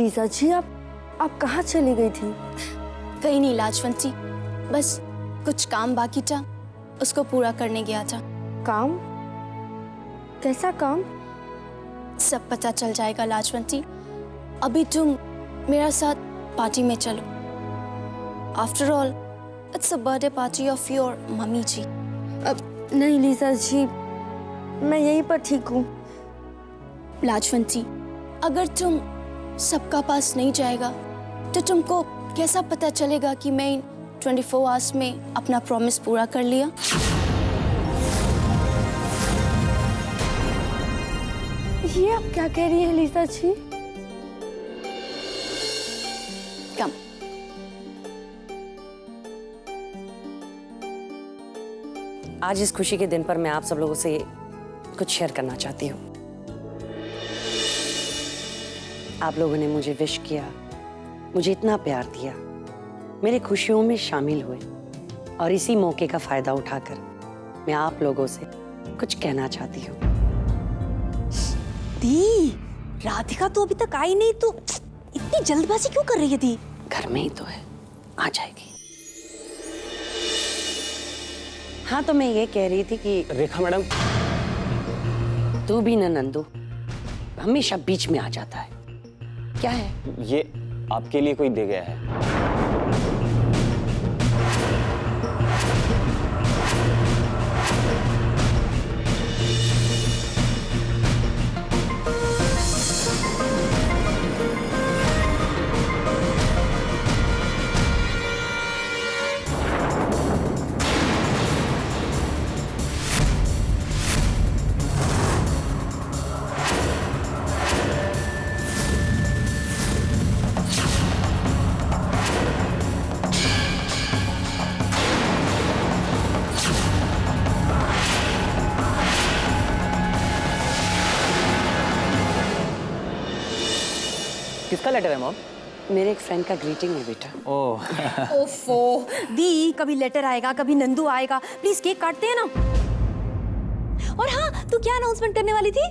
Lisa जी, आप कहाँ चली गई थी? कहीं नहीं लाजवंत जी, बस कुछ काम बाकी था, उसको पूरा करने गया था। काम? कैसा काम? सब पता चल जाएगा लाजवंत जी। अभी तुम मेरा साथ पार्टी में चलो। After all it's a birthday party of your mummy ji. अब नहीं लीजा जी, मैं यहीं पर ठीक हूँ। लाजवंत जी, अगर तुम सबका पास नहीं जाएगा तो तुमको कैसा पता चलेगा कि मैं इन 24 आवर्स में अपना प्रॉमिस पूरा कर लिया? ये आप क्या कह रही हैं लीजा जी? कम। आज इस खुशी के दिन पर मैं आप सब लोगों से कुछ शेयर करना चाहती हूँ। आप लोगों ने मुझे विश किया, मुझे इतना प्यार दिया, मेरी खुशियों में शामिल हुए, और इसी मौके का फायदा उठाकर मैं आप लोगों से कुछ कहना चाहती हूँ। दी, राधिका तो अभी तक आई नहीं, तो इतनी जल्दबाजी क्यों कर रही है दी? घर में ही तो है, आ जाएगी। हाँ, तो मैं ये कह रही थी कि रेखा मैडम, तू भी ना नंदू हमेशा बीच में आ जाता है, क्या है? ये आपके लिए कोई दे गया है। किसका लेटर है मॉम? मेरे एक फ्रेंड का ग्रीटिंग है बेटा। ओह। ओफो दी, कभी लेटर आएगा, कभी नंदू आएगा। प्लीज केक काटते हैं ना। और हाँ, तू क्या अनाउंसमेंट करने वाली थी?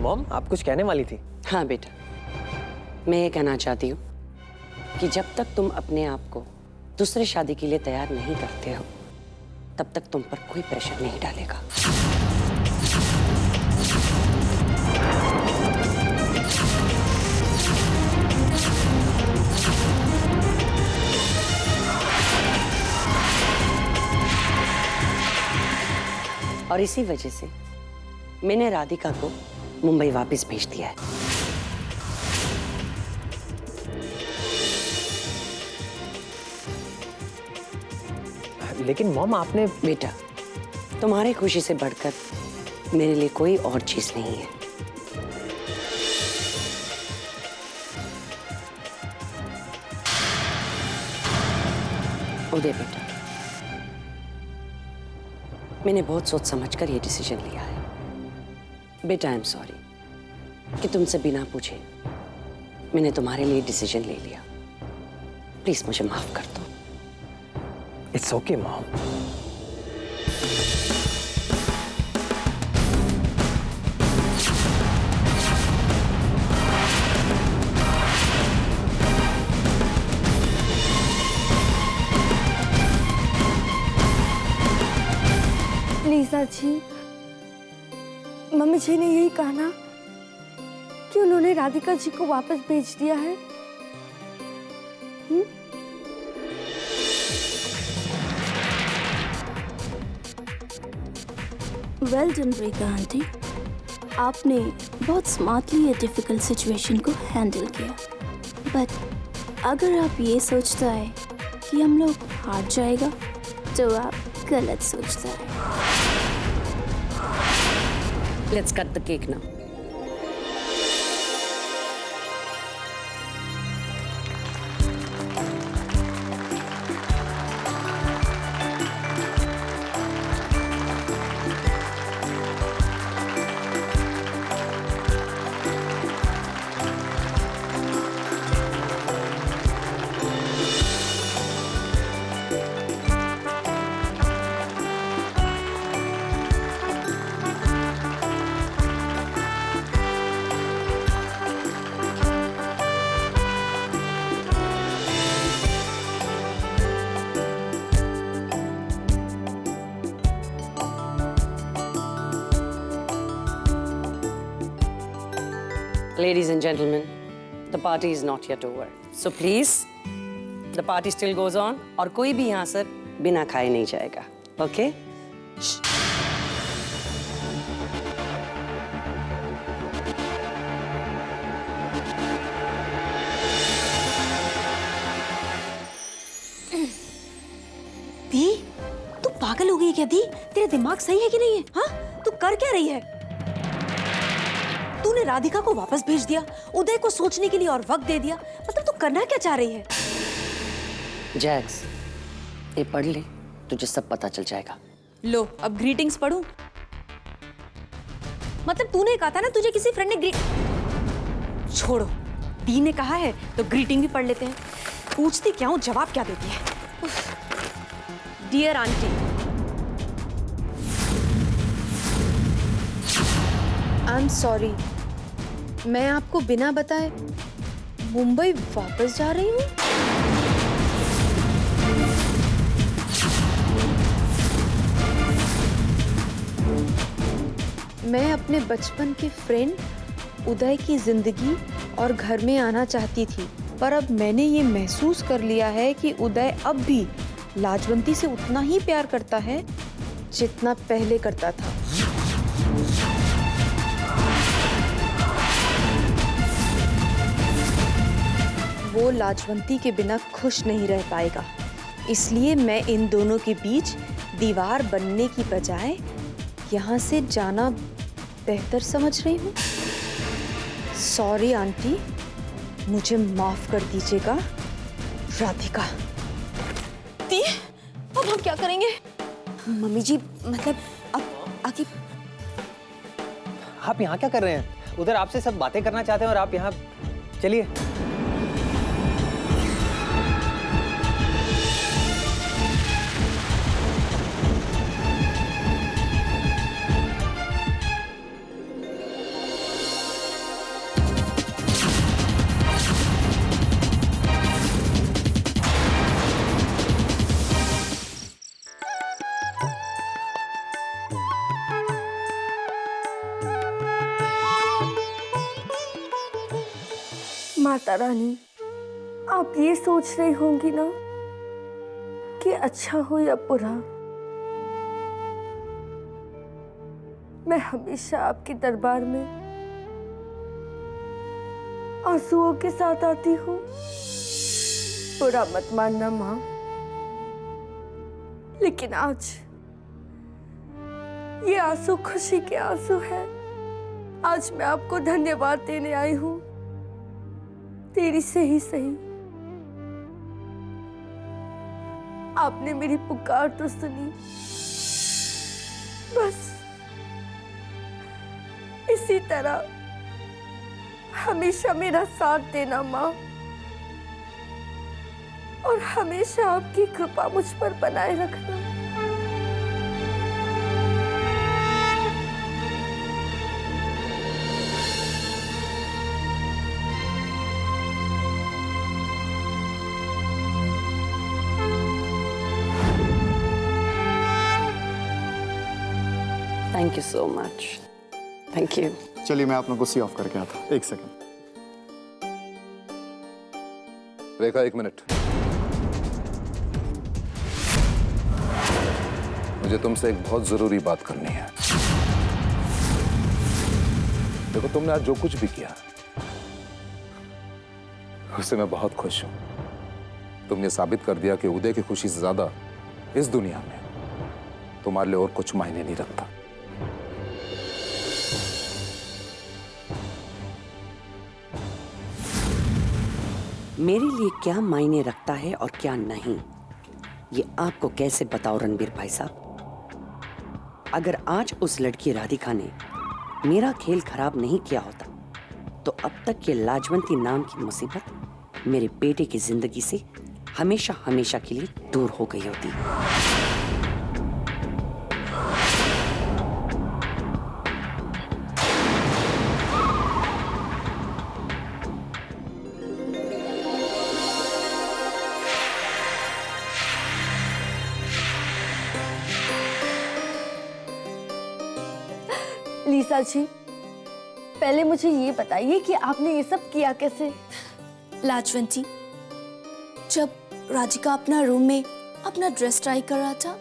मॉम, आप कुछ कहने वाली थी? हाँ बेटा, मैं ये कहना चाहती हूँ कि जब तक तुम अपने आप को दूसरे शादी के लिए तैयार नहीं करते हो, तब तक तुम पर कोई प्रेशर नहीं डालेगा। और इसी वजह से मैंने राधिका को मुंबई वापस भेज दिया है। लेकिन मॉम, आपने... बेटा, तुम्हारी खुशी से बढ़कर मेरे लिए कोई और चीज नहीं है। उदय बेटा, मैंने बहुत सोच समझकर ये डिसीजन लिया है। बेटा, आई एम सॉरी कि तुमसे बिना पूछे मैंने तुम्हारे लिए डिसीजन ले लिया। प्लीज मुझे माफ कर दो। It's okay mom. Lisa ji, mummy ji ने यही कहा ना कि उन्होंने राधिका जी को वापस भेज दिया है। वेल डन रेखा आंटी, आपने बहुत स्मार्टली ये डिफिकल्ट सिचुएशन को हैंडल किया। बट अगर आप ये सोचता है कि हम लोग हार जाएगा, तो आप गलत सोचता है। Let's cut the cake now. Ladies and gentlemen, the party is not yet over. So please, the party still goes on. और कोई भी यहाँ से बिना खाए नहीं जाएगा. Okay? दी, तू पागल हो गई क्या दी? तेरा दिमाग सही है कि नहीं है? हाँ, तू कर क्या रही है? तूने राधिका को वापस भेज दिया, उदय को सोचने के लिए और वक्त दे दिया। मतलब तू करना क्या चाह रही है? जैक्स, ये पढ़ ले, तुझे सब पता चल जाएगा. लो, अब ग्रीटिंग्स पढ़ूं? मतलब तूने कहा था ना तुझे किसी फ्रेंड ने छोड़ो, दी ने कहा है तो ग्रीटिंग भी पढ़ लेते हैं. पूछती क्या हूँ, जवाब क्या देती है? Dear aunty, I am sorry, मैं आपको बिना बताए मुंबई वापस जा रही हूँ. मैं अपने बचपन के फ्रेंड उदय की जिंदगी और घर में आना चाहती थी, पर अब मैंने ये महसूस कर लिया है कि उदय अब भी लाजवंती से उतना ही प्यार करता है जितना पहले करता था. वो लाजवंती के बिना खुश नहीं रह पाएगा, इसलिए मैं इन दोनों के बीच दीवार बनने की बजाय यहाँ से जाना बेहतर समझ रही हूँ. सॉरी आंटी, मुझे माफ कर दीजिएगा. राधिका. दी, अब हम क्या करेंगे? मम्मी जी, मतलब अब आगे आप यहाँ क्या कर रहे हैं? उधर आपसे सब बातें करना चाहते हैं और आप यहाँ, चलिए. माता रानी, आप ये सोच रही होंगी ना कि अच्छा हो या बुरा, मैं हमेशा आपके दरबार में आंसुओं के साथ आती हूँ. बुरा मत मानना माँ, लेकिन आज ये आंसू खुशी के आंसू हैं. आज मैं आपको धन्यवाद देने आई हूँ. तेरी से ही सही, आपने मेरी पुकार तो सुनी. बस इसी तरह हमेशा मेरा साथ देना माँ, और हमेशा आपकी कृपा मुझ पर बनाए रखना. Thank you so much. Thank you. चलिए मैं आप लोगों को सी ऑफ करके आता हूँ. एक सेकंड. रेखा, एक मिनट. मुझे तुमसे एक बहुत जरूरी बात करनी है. देखो, तुमने आज जो कुछ भी किया उससे मैं बहुत खुश हूं. तुमने साबित कर दिया कि उदय की खुशी से ज्यादा इस दुनिया में तुम्हारे लिए और कुछ मायने नहीं रखता. मेरे लिए क्या मायने रखता है और क्या नहीं, ये आपको कैसे बताओ रणबीर भाई साहब. अगर आज उस लड़की राधिका ने मेरा खेल खराब नहीं किया होता, तो अब तक ये लाजवंती नाम की मुसीबत मेरे बेटे की जिंदगी से हमेशा हमेशा के लिए दूर हो गई होती. लीसा जी, पहले मुझे ये बताइए कि आपने ये सब किया कैसे? लाजवंती, जब राधिका अपना रूम में अपना ड्रेस ट्राई कर रहा था,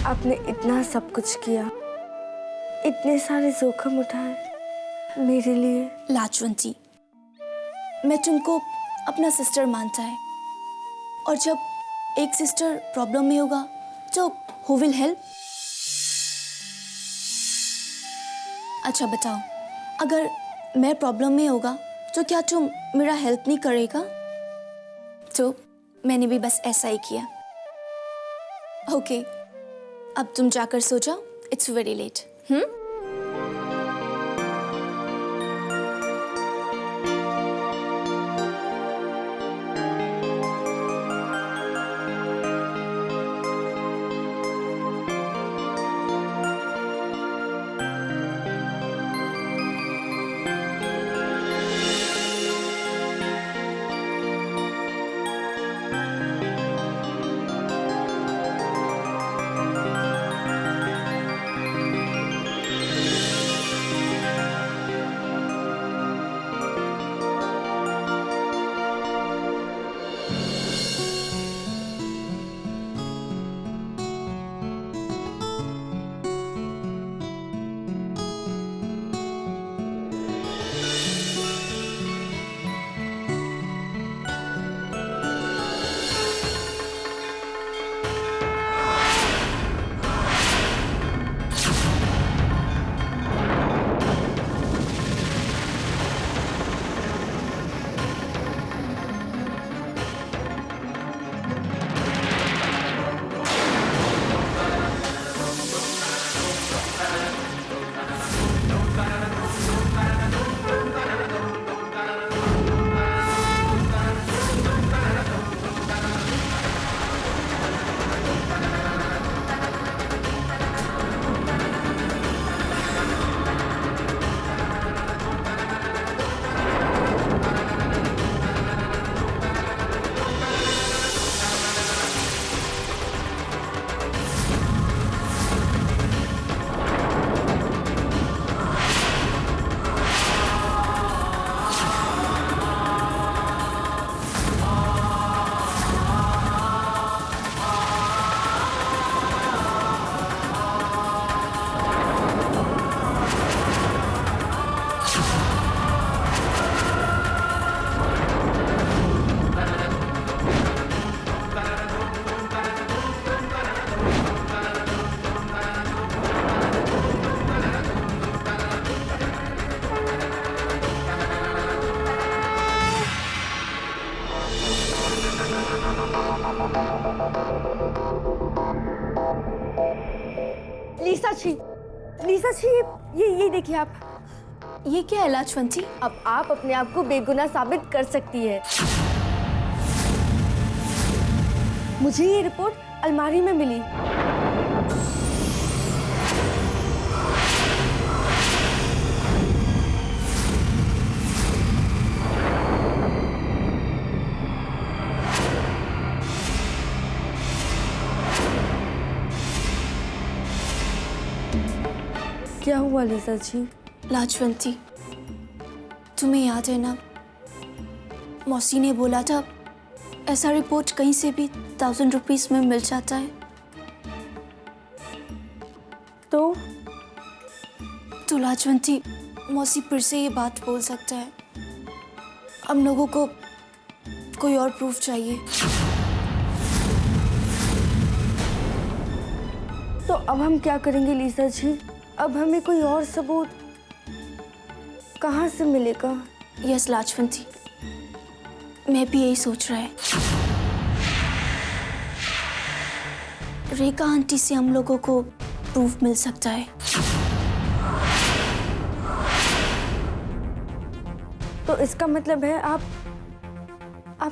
आपने इतना सब कुछ किया, इतने सारे जोखिम उठाए मेरे लिए। लाजवंती, मैं तुमको अपना सिस्टर मानता है, और जब एक सिस्टर प्रॉब्लम में होगा तो हु विल हेल्प? अच्छा बताओ, अगर मैं प्रॉब्लम में होगा तो क्या तुम मेरा हेल्प नहीं करेगा? तो मैंने भी बस ऐसा ही किया। ओके, अब तुम जाकर सो जाओ, इट्स वेरी लेट। लीसा जी, ये देखिए आप। ये क्या है लाजवंती? अब आप अपने आप को बेगुनाह साबित कर सकती है। मुझे ये रिपोर्ट अलमारी में मिली। क्या हुआ लीसा जी? लाजवंती, तुम्हें याद है ना, मौसी ने बोला था ऐसा रिपोर्ट कहीं से भी 1000 रुपीस में मिल जाता है। तो लाजवंती, मौसी फिर से ये बात बोल सकता है। हम लोगों को कोई और प्रूफ चाहिए। तो अब हम क्या करेंगे लीसा जी? अब हमें कोई और सबूत कहाँ से मिलेगा? यस लाजवंती, मैं भी यही सोच रहा है। रेखा आंटी से हम लोगों को प्रूफ मिल सकता है। तो इसका मतलब है आप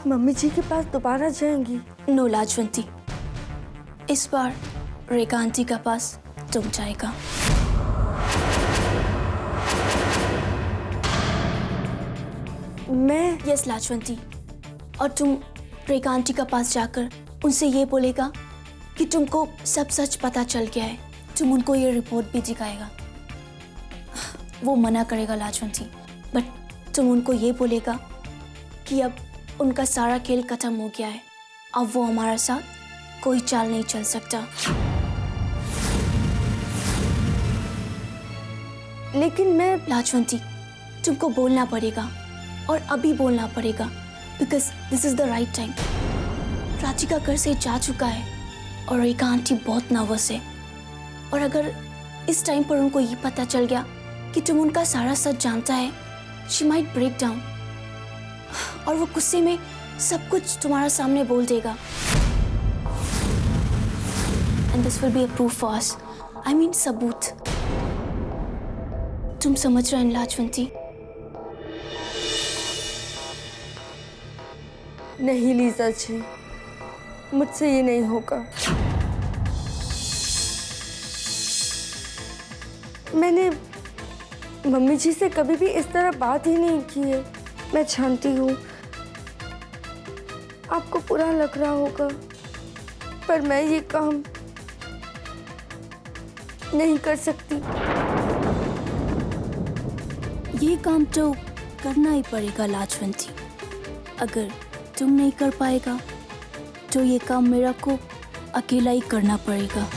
मम्मी जी के पास दोबारा जाएंगी? नो लाजवंती, इस बार रेखा आंटी के पास तुम जाएगा। मैं? यस लाजवंती, और तुम रेखा आंटी के पास जाकर उनसे ये बोलेगा कि तुमको सब सच पता चल गया है। तुम उनको ये रिपोर्ट भी दिखाएगा। वो मना करेगा लाजवंती, बट तुम उनको ये बोलेगा कि अब उनका सारा खेल खत्म हो गया है। अब वो हमारे साथ कोई चाल नहीं चल सकता। लेकिन मैं लाजवंती, तुमको बोलना पड़ेगा और अभी बोलना पड़ेगा, because this is the right time. Radhika घर से जा चुका है और रेखा आंटी बहुत नर्वस है, और अगर इस टाइम पर उनको ये पता चल गया कि तुम उनका सारा सच जानता है, शी माइट ब्रेक डाउन और वो गुस्से में सब कुछ तुम्हारा सामने बोल देगा। And this will be a proof for us, I mean सबूत। तुम समझ रहे हैं लाजवंती? नहीं लीजा जी, मुझसे ये नहीं होगा। मैंने मम्मी जी से कभी भी इस तरह बात ही नहीं की है। मैं जानती हूँ आपको बुरा लग रहा होगा, पर मैं ये काम नहीं कर सकती। ये काम तो करना ही पड़ेगा लाजवंती। अगर तुम नहीं कर पाएगा तो ये काम मेरा को अकेला ही करना पड़ेगा।